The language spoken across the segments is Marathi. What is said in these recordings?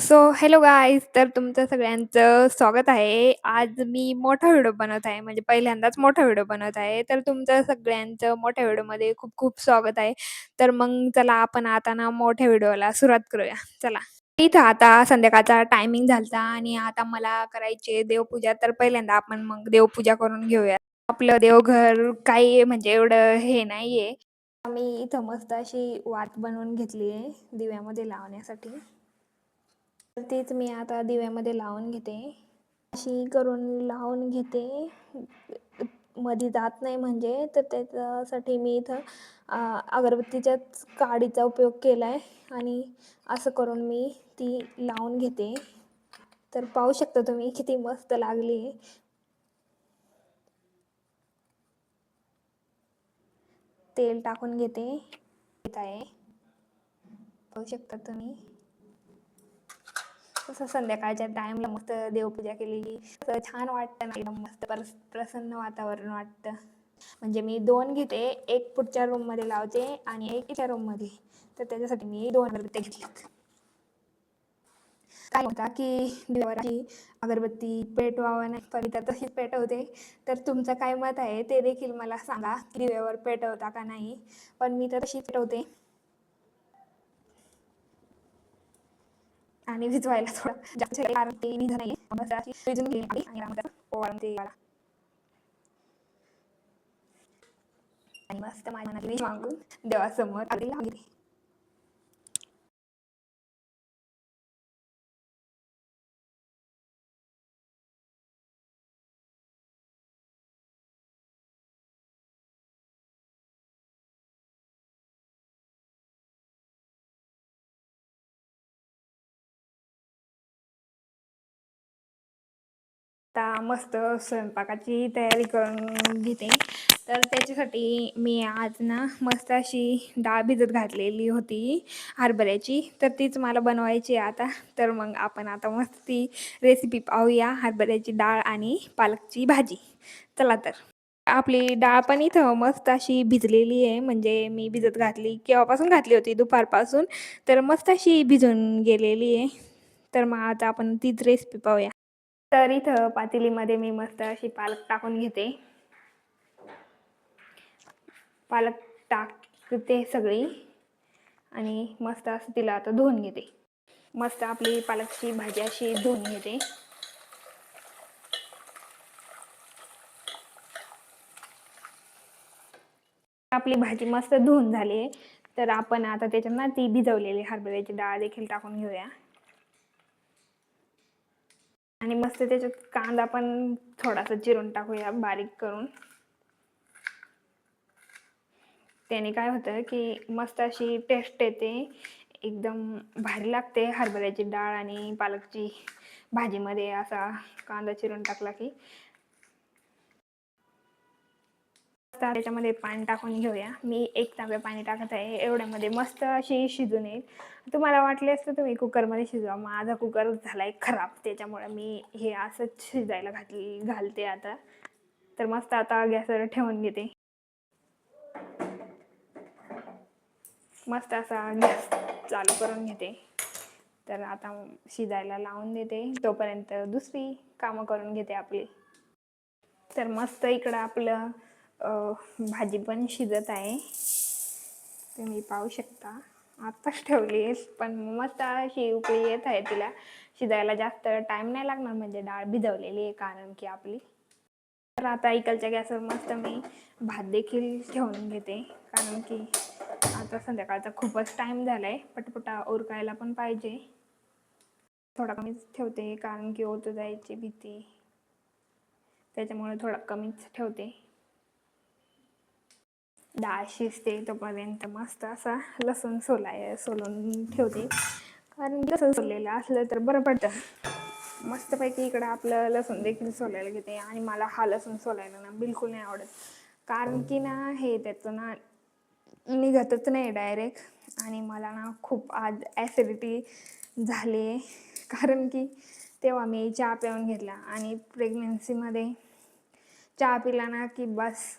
सो हॅलो गाईज, तर तुमचं सगळ्यांचं स्वागत आहे. आज मी मोठा व्हिडिओ बनवत आहे, म्हणजे पहिल्यांदाच मोठा व्हिडिओ बनवत आहे. तर तुमचं सगळ्यांचं मोठ्या व्हिडिओमध्ये खूप खूप स्वागत आहे. तर मग चला आपण आता ना मोठ्या व्हिडिओला सुरुवात करूया. चला. इथं आता संध्याकाळचा टायमिंग झालता आणि आता मला करायची आहे देवपूजा. तर पहिल्यांदा आपण मग देवपूजा करून घेऊया. आपलं देवघर काही म्हणजे एवढं हे नाहीये. मी इथं मस्त अशी वात बनवून घेतली आहे दिव्यामध्ये लावण्यासाठी. तर तेच मी आता दिव्यामध्ये लावून घेते. अशी करून लावून घेते. मध्ये जात नाही म्हणजे, तर त्याच्यासाठी मी इथं अगरबत्तीच्याच काडीचा उपयोग केला आहे आणि असं करून मी ती लावून घेते. तर पाहू शकता तुम्ही किती मस्त लागली आहे. तेल टाकून घेते. आहे पाहू शकता तुम्ही. तसं संध्याकाळच्या टाईमला मस्त देवपूजा केलेली असं छान वाटतं ना, एकदम मस्त प्रसन्न वातावरण वाटतं. म्हणजे मी 2 घेते, एक पुढच्या रूममध्ये लावते आणि एक इथल्या रूममध्ये. तर त्याच्यासाठी मी 2 अगरबत्त्या घेतल्यात. काय होता की देवाची अगरबत्ती पेटवावं नाही पाहिजे, तर तशीच पेटवते. तर तुमचं काय मत आहे ते देखील मला सांगा, दिव्यावर पेटवता का नाही? पण मी तर तशीच पेटवते. आणि विजवायला थोडं जास्त कारण ते निघत नाही, मस्त अशी विजून गेली आणि रांगोळी ओवाळून ते वाला. आणि मस्त माझ्या मनातली विश मागून देवासमोर अगदी लावून घेते. आता मस्त स्वयंपाकाची तयारी करून घेते. तर त्याच्यासाठी मी आज ना मस्त अशी डाळ भिजत घातलेली होती हरभऱ्याची, तर तीच मला बनवायची आहे आता. तर मग आपण आता मस्त ती रेसिपी पाहूया, हरभऱ्याची डाळ आणि पालकची भाजी. चला तर. आपली डाळ पण इथं मस्त अशी भिजलेली आहे, म्हणजे मी भिजत घातली केव्हापासून घातली होती, दुपारपासून. तर मस्त अशी भिजून गेलेली आहे. तर मग आता आपण तीच रेसिपी पाहूया. तर इथं पातेलीमध्ये मी मस्त अशी पालक टाकून घेते. पालक टाकते सगळी आणि मस्त असं तिला आता धुवून घेते. मस्त आपली पालकची भाजी अशी धुवून घेते. आपली भाजी मस्त धुवून झाली आहे. तर आपण आता त्याच्यात ना ती भिजवलेली हरभऱ्याची डाळ देखील टाकून घेऊया. आणि मस्त त्याच्यात कांदा पण थोडासा चिरून टाकूया बारीक करून. त्याने काय होतं की मस्त अशी टेस्ट येते, एकदम भारी लागते हरभऱ्याची डाळ आणि पालकची भाजीमध्ये असा कांदा चिरून टाकला की. त्याच्यामध्ये पाणी टाकून घेऊया. मी 1 तांब्या पाणी टाकत आहे, एवढ्यामध्ये मस्त अशी शिजून येईल. तुम्हाला वाटले असतं तुम्ही कुकरमध्ये शिजवा, माझा कुकर झालाय खराब, त्याच्यामुळे मी हे असंच शिजायला घालते आता. तर मस्त आता गॅसवर ठेवून घेते. मस्त असा गॅस चालू करून घेते. तर आता शिजायला लावून देते, तोपर्यंत दुसरी कामं करून घेते आपली. तर मस्त इकडं आपलं भाजी पण शिजत आहे, तुम्ही पाहू शकता. आत्ताच ठेवली आहे, पण मस्त अशी उकळी येत आहे तिला. शिजायला जास्त टाईम नाही लागणार, म्हणजे डाळ भिजवलेली आहे कारण की आपली. तर आता इकडच्या गॅसवर मस्त मी भात देखील ठेवून घेते, कारण की आता संध्याकाळचा खूपच टाईम झाला आहे, पटपटा उरकायला पण पाहिजे. थोडा कमीच ठेवते कारण की ओतू जायची भीती, त्याच्यामुळे थोडा कमीच ठेवते. डाळ शिजते तोपर्यंत मस्त असा लसूण सोलून ठेवते, कारण लसूण सोललेलं असलं तर बरं पडतं. मस्तपैकी इकडं आपलं लसूण देखील सोलायला घेते. आणि मला हा लसूण सोलायला ना बिलकुल नाही आवडत, कारण की ना हे त्याचं ना निघतच नाही डायरेक्ट. आणि मला ना खूप आज ॲसिडिटी झाली आहे, कारण की तेव्हा मी चहा पिऊन घेतला आणि प्रेग्नन्सीमध्ये चहा पिला ना की बस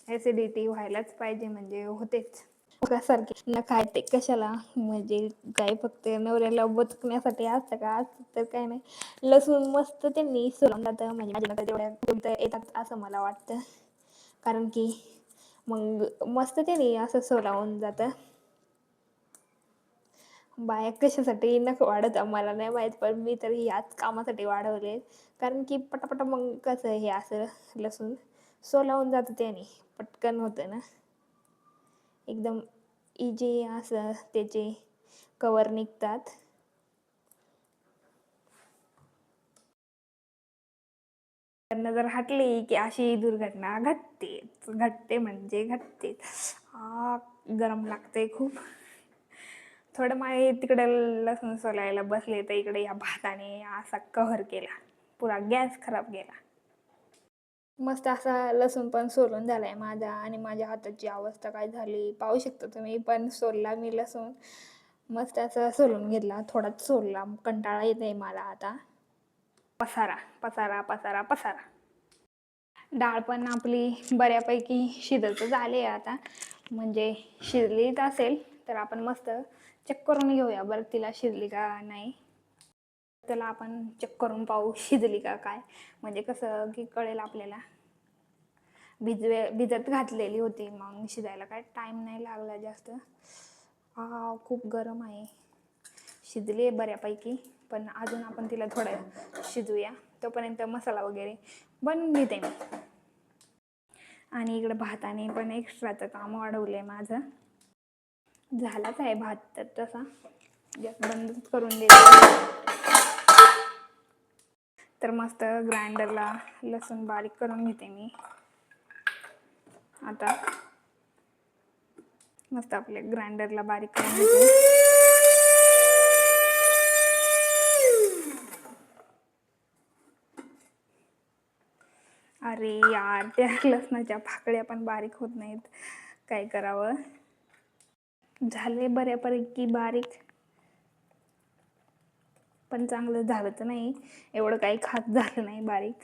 ॲसिडिटी व्हायलाच पाहिजे, म्हणजे होतेच. सारखे न काय ते कशाला म्हणजे काय फक्त नवऱ्याला बचकण्यासाठी असतं का? असं तर काय नाही. लसूण मस्त त्यांनी सोलून जातं म्हणजे माझ्या नंतर तेवढ्या बोलता येतात असं मला वाटतं. कारण की मग मस्त त्याने असं सोलावून जातं. बाया कशासाठी नख वाढत मला नाही माहीत, पण मी तर याच कामासाठी वाढवले. कारण की पटापट मग कसं हे असं लसूण सोलावून जातं त्याने. पटकन होतं ना. एकदम इजी असं त्याचे कवर निघतात. त्यांना जर हटली की अशी दुर्घटना घडतेच. घडते म्हणजे घडतेच. गरम लागते खूप. थोडं मागे तिकडे लसूण सोलायला बसले तर इकडे या भाताने असा कहर केला. पुरा गॅस खराब गेला. मस्त असा लसूण पण सोलून झालाय माझा आणि माझ्या हाताची अवस्था काय झाली पाहू शकता तुम्ही. पण सोलला मी लसूण. मस्त असं सोलून घेतला. थोडाच सोलला. कंटाळा येतोय मला आता. पसारा, पसारा, पसारा, पसारा. डाळ पण आपली बऱ्यापैकी शिजतच आली आहे आता. म्हणजे शिजलीच असेल तर आपण मस्त चेक करून घेऊया बरं तिला शिजली का नाही. त्याला आपण चेक करून पाहू शिजली का काय. म्हणजे कसं की कळेल आपल्याला. भिजत घातलेली होती मग शिजायला काय टाईम नाही लागला जास्त. खूप गरम आहे. शिजली आहे बऱ्यापैकी, पण अजून आपण तिला थोडं शिजूया. तोपर्यंत मसाला वगैरे बनवून घेते मी. आणि इकडं भाताने पण एक्स्ट्राचं काम वाढवलं आहे माझं. झालाच आहे भात तर तसा. गॅस बंदच करून देते. तर मस्त ग्राइंडरला लसूण बारीक करून घेते मी आता. मस्त आपल्या ग्राइंडरला बारीक करून घेते. अरे यार, त्या लसणाच्या पाकळ्या पण बारीक होत नाहीत. काय करावं. झाले बऱ्यापैकी बारीक, पण चांगलं झालंच नाही. एवढं काही खास झालं नाही बारीक.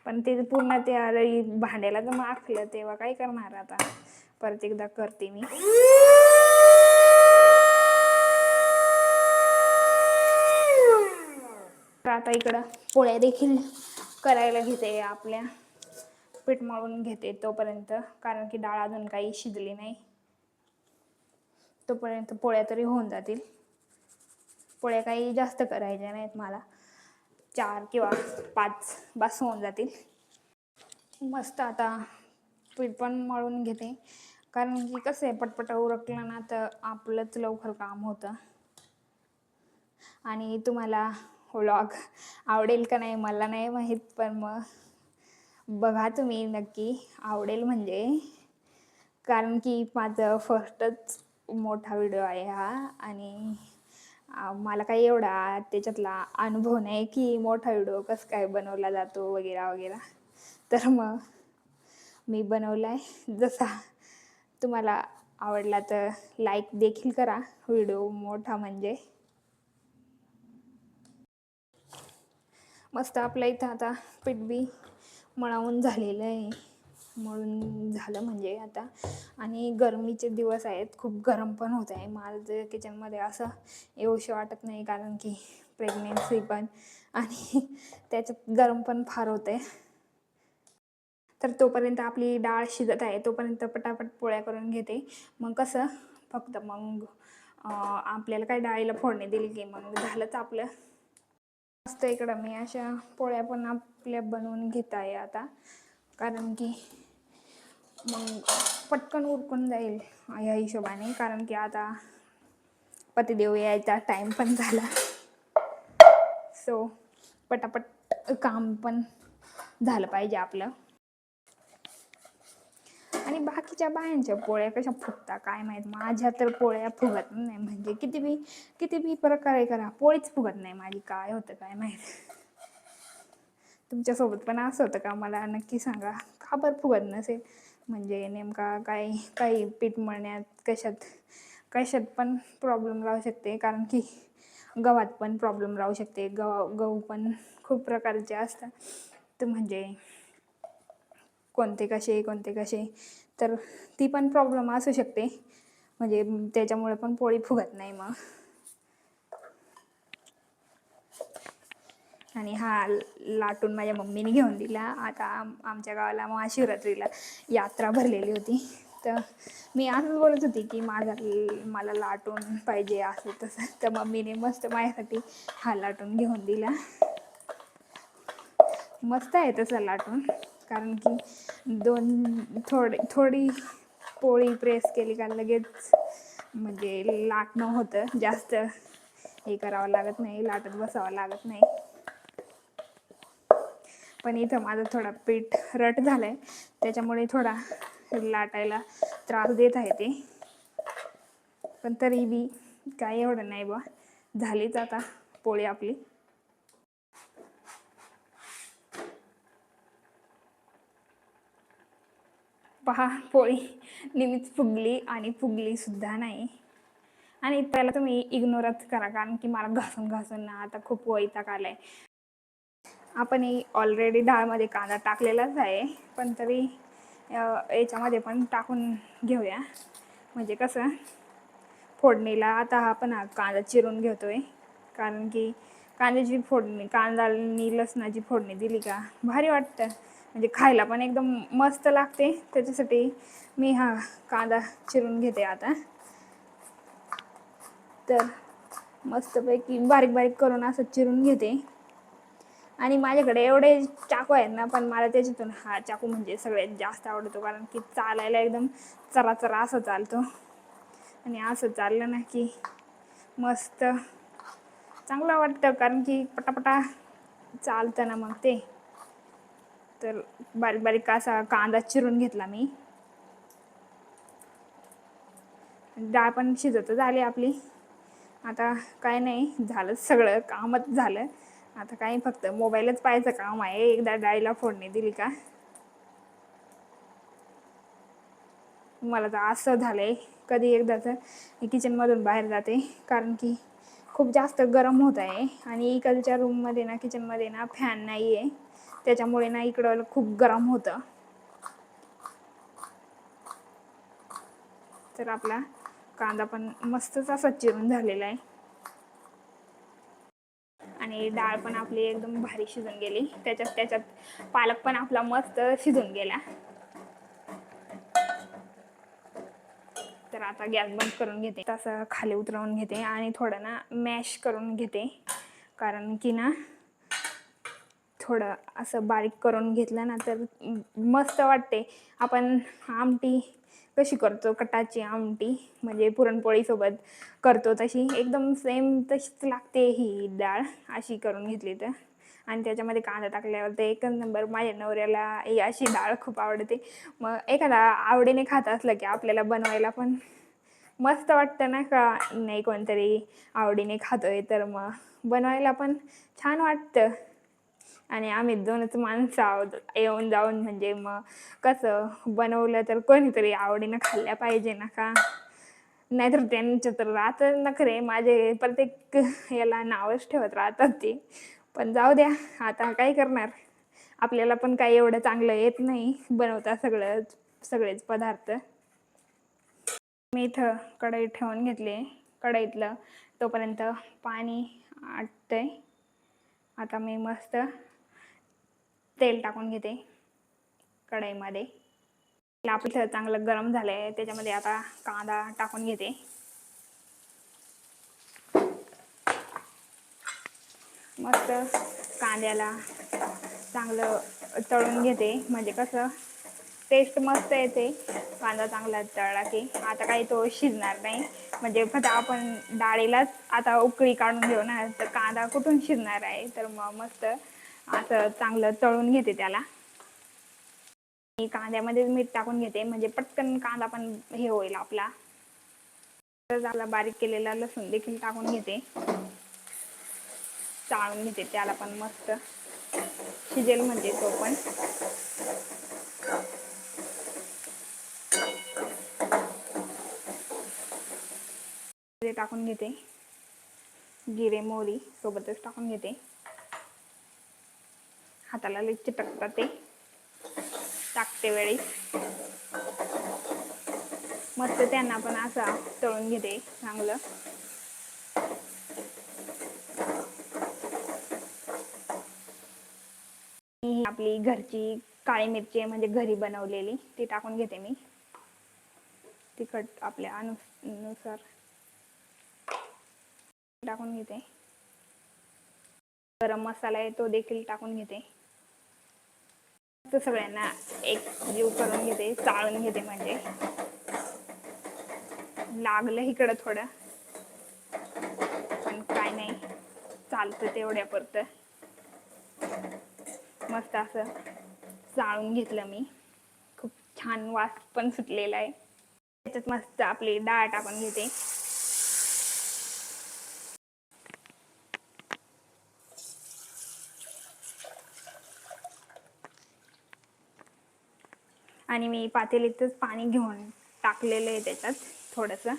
पण ते पूर्ण त्या भांड्याला जर माखलं तेव्हा काय करणार आता. परत एकदा करते मी. तर आता इकडं पोळ्या देखील करायला घेते आपल्या. पीठ मळून घेते तोपर्यंत, कारण की डाळ अजून काही शिजली नाही. तोपर्यंत पोळ्या तरी होऊन जातील. पोळ्या काही जास्त करायच्या नाहीत मला. 4 किंवा 5 बास होऊन जातील. मस्त आता पीठ पण मळून घेते. कारण की कसं आहे पटपट उरकलं ना तर आपलंच लवकर काम होतं. आणि तुम्हाला व्लॉग आवडेल का नाही मला नाही माहीत, पण मग बघा तुम्ही नक्की. आवडेल म्हणजे, कारण की माझं फर्स्टच मोठा व्हिडिओ आहे हा. आणि मला काही एवढा त्याच्यातला अनुभव नाही की मोठा व्हिडिओ कसं काय बनवला जातो वगैरे वगैरे. तर मग मी बनवला आहे. जसा तुम्हाला आवडला तर लाईक देखील करा व्हिडिओ मोठा म्हणजे. मस्त आपल्या इथं आता पीठ बी मळवून झालेलं आहे. मळून झालं म्हणजे आता. आणि गरमीचे दिवस आहेत. खूप गरम पण होत आहे. माझं किचनमध्ये असं येऊशी वाटत नाही, कारण की प्रेग्नेन्सी पण आणि त्याच्यात गरम पण फार होते. तर तोपर्यंत आपली डाळ शिजत आहे तोपर्यंत पटापट पोळ्या करून घेते. मग कसं फक्त मग आपल्याला काय डाळीला फोडणी दिली की मग झालंच आपलं. मस्त इकडं मी अशा पोळ्या पण आपल्या बनवून घेत आहे आता. कारण की मग पटकन उरकून जाईल या हिशोबाने. कारण की आता पतिदेव यायचा टाईम पण झाला. सो पटापट काम पण झालं पाहिजे आपलं. आणि बाकीच्या बायांच्या पोळ्या कशा फुगतात काय माहीत. माझ्या तर पोळ्या फुगत नाही. म्हणजे किती बी प्रकारे करा पोळीच फुगत नाही माझी. काय होतं काय माहीत. तुमच्यासोबत पण असं होतं का मला नक्की सांगा. का बरं फुगत नसेल. म्हणजे नेमका काय काही पीठ मळण्यात कशात पण प्रॉब्लेम राहू शकते. कारण की गव्हात पण प्रॉब्लेम राहू शकते. गहू पण खूप प्रकारचे असतात. तर म्हणजे कोणते कसे तर ती पण प्रॉब्लेम असू शकते. म्हणजे त्याच्यामुळे पण पोळी फुगत नाही मग. आणि हा लाटून माझ्या मम्मीने घेऊन दिला. आता आमच्या गावाला महाशिवरात्रीला यात्रा भरलेली होती, तर मी असंच बोलत होती की मला लाटून पाहिजे असं तसं, तर मम्मीने मस्त माझ्यासाठी हा लाटून घेऊन दिला. मस्त आहे तसं लाटून, कारण की थोडी पोळी प्रेस केली का लगेच म्हणजे लाटणं होतं, जास्त हे करावं लागत नाही, लाटत बसावं लागत नाही. पण इथं माझं थोडा पीठ रट झालंय, त्याच्यामुळे थोडा लाटायला त्रास देत आहे ते, पण तरी बी काय एवढं नाही बा, झालीच आता पोळी आपली. पहा पोळी नेहमीच फुगली आणि फुगली सुद्धा नाही. आणि त्याला तुम्ही इग्नोरच करा, कारण की मला घासून घासून ना आता खूप वैताग आलाय. आपण ऑलरेडी डाळमध्ये कांदा टाकलेलाच आहे, पण तरी याच्यामध्ये पण टाकून घेऊया, म्हणजे कसं फोडणीला आता आपण कांदा चिरून घेतोय, कारण की कांद्याची फोडणी, कांदा आणि लसणाची फोडणी दिली का भारी वाटतं, म्हणजे खायला पण एकदम मस्त लागते. त्याच्यासाठी मी हा कांदा चिरून घेते आता. तर मस्तपैकी बारीक बारीक करून असं चिरून घेते. आणि माझ्याकडे एवढे चाकू आहेत ना, पण मला त्याच्यातून हा चाकू म्हणजे सगळ्यात जास्त आवडतो, कारण की चालायला एकदम चरा चरा असं चालतो. आणि असं चाललं ना की मस्त चांगलं वाटतं, कारण की पटापटा चालतं ना मग ते. तर बारीक बारीक असा कांदा चिरून घेतला मी. डाळ पण शिजतच आली आपली. आता काय नाही, झालं सगळं कामच झालं. आता काही फक्त मोबाईलच पाहायचं काम आहे, एकदा डाळीला फोडणी दिली का. मला तर असं झालंय कधी एकदा तर मी किचनमधून बाहेर जाते, कारण की खूप जास्त गरम होत आहे. आणि इकडच्या रूममध्ये ना, किचनमध्ये ना फॅन नाही आहे, त्याच्यामुळे ना इकडं खूप गरम होतं. तर आपला कांदा पण मस्तच असा चिरून झालेला आहे. आणि डाळ पण आपली एकदम भारी शिजून गेली, त्याच्यात पालक पण आपला मस्त शिजून गेला. तर आता गॅस बंद करून घेते, तसं खाली उतरवून घेते आणि थोडं ना मॅश करून घेते, कारण की ना थोडं असं बारीक करून घेतलं ना तर मस्त वाटते. आपण आमटी कशी करतो, कटाची आमटी म्हणजे पुरणपोळीसोबत करतो, तशी एकदम सेम तशीच लागते ही डाळ, अशी करून घेतली तर. आणि त्याच्यामध्ये कांदा टाकल्यावर ते एकच नंबर. माझ्या नवऱ्याला ही अशी डाळ खूप आवडते. मग एखादा आवडीने खात असलं की आपल्याला बनवायला पण मस्त वाटतं ना, का नाही कोणतरी आवडीने खातोय तर मग बनवायला पण छान वाटतं. आणि आम्ही दोनच माणसं आहोत येऊन जाऊन, म्हणजे मग कसं बनवलं तर कोणीतरी आवडीनं खाल्ल्या पाहिजे ना का. नाहीतर त्यांच्या तर राहतात नखरे, माझे प्रत्येक याला नावच ठेवत राहतात ते. पण जाऊ द्या, आता काय करणार, आपल्याला पण काही एवढं चांगलं येत नाही बनवता सगळेच पदार्थ. मी इथं कढई ठेवून घेतली, कढईतलं तोपर्यंत पाणी आटतंय. आता मी मस्त तेल टाकून घेते कढईमध्ये. आपलं चांगलं गरम झालंय, त्याच्यामध्ये आता कांदा टाकून घेते. मस्त कांद्याला चांगलं तळून घेते, म्हणजे कसं टेस्ट मस्त येते कांदा चांगला तळला की. आता काही तो शिजणार नाही, म्हणजे फक्त आपण डाळीलाच आता उकळी काढून घेऊ ना, तर कांदा कुठून शिजणार आहे. तर मग मस्त असं चांगलं तळून घेते त्याला. कांद्यामध्ये मीठ टाकून घेते, म्हणजे पटकन कांदा पण हे होईल आपला. तर बारीक केलेला लसूण देखील टाकून घेते, चाळून घेते त्याला पण मस्त शिजेल म्हणजे तो पण. टाकून घेते, जिरे मोहरी सोबतच टाकून घेते. हाताला लई चिटकतात ते टाकते वेळी. मस्त त्यांना पण असा तळून घेते चांगलं. ही आपली घरची काळी मिरची आहे, म्हणजे घरी बनवलेली, ती टाकून घेते मी. तिखट आपल्या अनुसार टाकून घेते. गरम मसाला आहे तो देखील टाकून घेते. तर सगळ्यांना एक जीव करून घेते, चाळून घेते. म्हणजे लागलं इकडं थोडं, पण काय नाही, चालतं तेवढ्यापुरतं. मस्त असं चाळून घेतलं मी. खूप छान वास पण सुटलेला आहे. त्याच्यात मस्त आपली डाळ टाकून घेते. आणि मी पातेलीतच पाणी घेऊन टाकलेलं आहे त्याच्यात थोडंसं.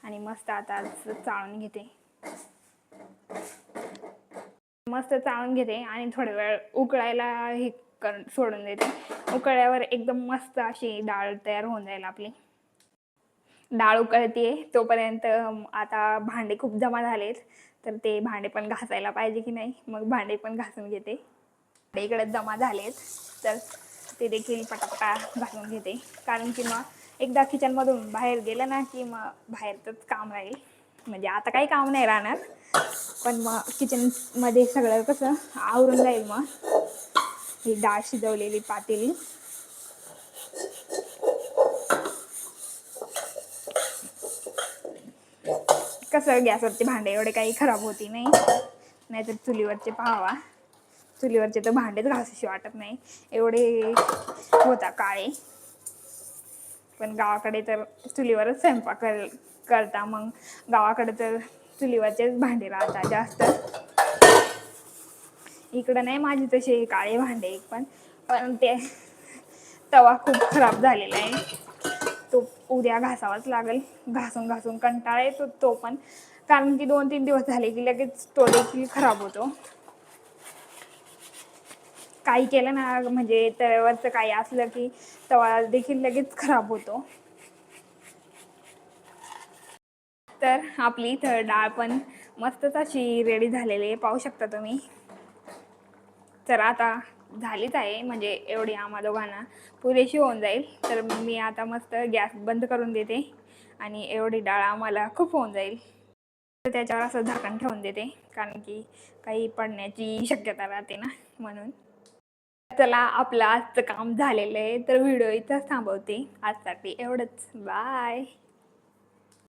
आणि मस्त आता चाळून घेते. मस्त चाळून घेते आणि थोडा वेळ उकळायला हे सोडून देते. उकळल्यावर एकदम मस्त अशी डाळ तयार होऊन जाईल आपली. डाळ उकळते तोपर्यंत आता भांडे खूप जमा झालेत, तर ते भांडे पण घासायला पाहिजे की नाही, मग भांडे पण घासून घेते. भांडे इकडे जमा झालेत, तर ते देखील पटापटा घासून घेते. कारण की मग एकदा किचनमधून बाहेर गेलं ना की मग बाहेरचंच काम राहील. म्हणजे आता काही काम नाही राहणार, पण मग किचनमध्ये सगळं कसं आवरून जाईल. मग ही डाळ शिजवलेली पातेली कसं गॅसवरचे भांडे एवढे काही खराब होती नाही, नाहीतर चुलीवरचे पाहावा. चुलीवरचे तर भांडेच घासूशी वाटत नाही, एवढे होता काळे. पण गावाकडे तर चुलीवरच स्वयंपाक करता. मग गावाकडे तर चुलीवरचेच भांडे राहतात जास्त. इकडं नाही माझी तसे काळे भांडे पण ते तवा खूप खराब झालेला आहे. तो उद्या घासावाच लागेल. घासून घासून कंटाळा येतो तो पण, कारण की 2-3 दिवस झाले की लगेच तो देखील खराब होतो. काही केलं ना, म्हणजे तव्यावरचं काही असलं की तवा देखील लगेच खराब होतो. तर आपली इथं डाळ पण मस्तच अशी रेडी झालेली आहे, पाहू शकता तुम्ही. तर आता झालीच आहे, म्हणजे एवढी आम्हा दोघांना पुरेशी होऊन जाईल. तर मी आता मस्त गॅस बंद करून देते आणि एवढी डाळ आम्हाला खूप होऊन जाईल. तर त्याच्यावर असं झाकण ठेवून देते, कारण की काही पडण्याची शक्यता राहते ना, म्हणून. चला, आपलं आजचं काम झालेलं आहे, तर व्हिडिओ इथंच थांबवते. आजसाठी एवढंच. बाय.